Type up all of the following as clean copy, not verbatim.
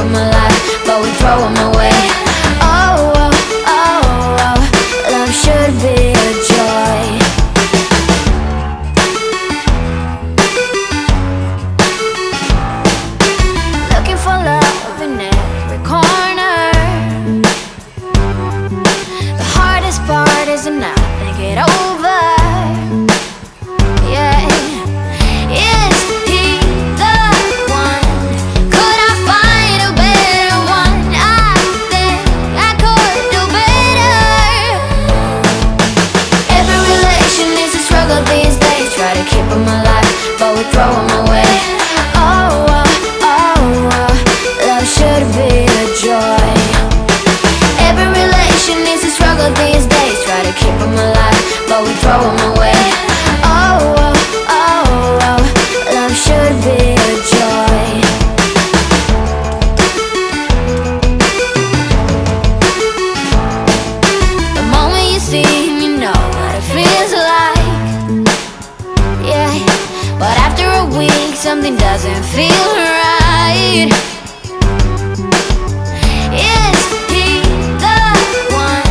them alive, but we throw them away. Oh, oh, oh, oh, love should be a joy. Looking for love in every corner. The hardest part is to not think it over. Yeah. Is he the one? Could I find a better one? I think I could do better. Every relation is a struggle these days. Try to keep them alive, but we throw them away. Oh, oh, oh, oh, love should be a joy. Every relation is a struggle these days. Try to keep them alive, but we throw them away. Oh, oh, oh, oh, love should be a joy. The moment you see him, you know what it feels like. Yeah, but after a week, something doesn't feel right. Is he the one?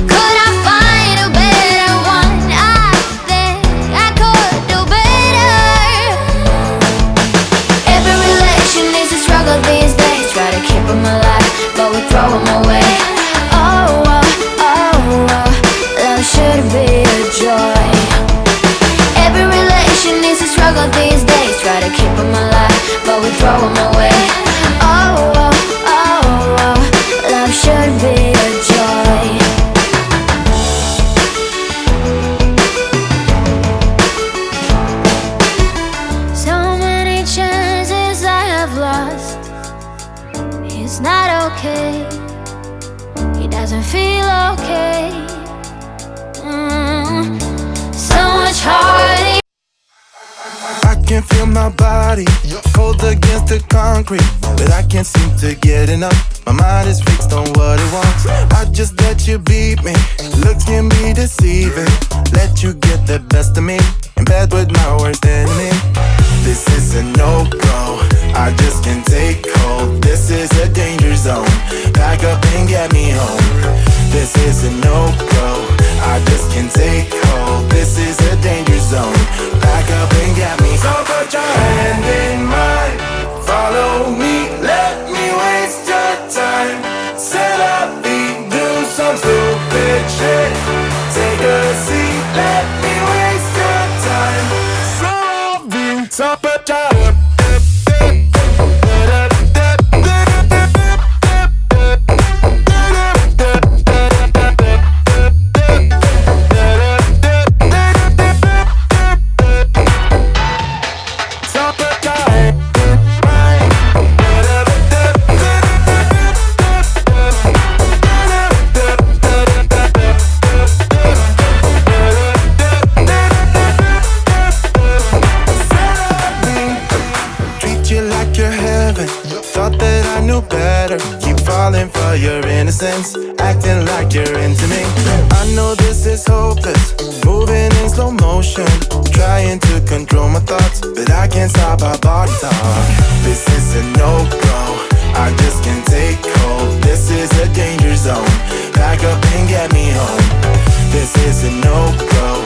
Could I find a better one? I think I could do better. Every relation is a struggle these days. Try to keep them alive, but we throw them away. Oh, oh, oh, oh, love should be a joy. Every relation is a struggle these days. Try to keep them alive, but we throw them away. Oh, oh, oh, oh, love should be a joy. So many chances I have lost. It's not okay. He doesn't feel okay. So much heartache. I can feel my body cold against the concrete, but I can't seem to get enough. My mind is fixed on what it wants. I just let you beat me. Looks can be deceiving. Let you get the best of me in bed with my worst enemy. This is a no-go. I just can't take hold. This is a danger zone. Pack up and get me home. This is a no-go. I just can't take hold. This is a danger zone. Pack up and get me. So put your hand in mine. Follow me. Let me waste your time. Set up feet. Do some stupid shit. Take a seat. Let me waste your time. So put your acting like you're into me. I know this is hopeless, moving in slow motion, trying to control my thoughts, but I can't stop our body talk. This is a no-go, I just can't take hold. This is a danger zone, pack up and get me home. This is a no-go,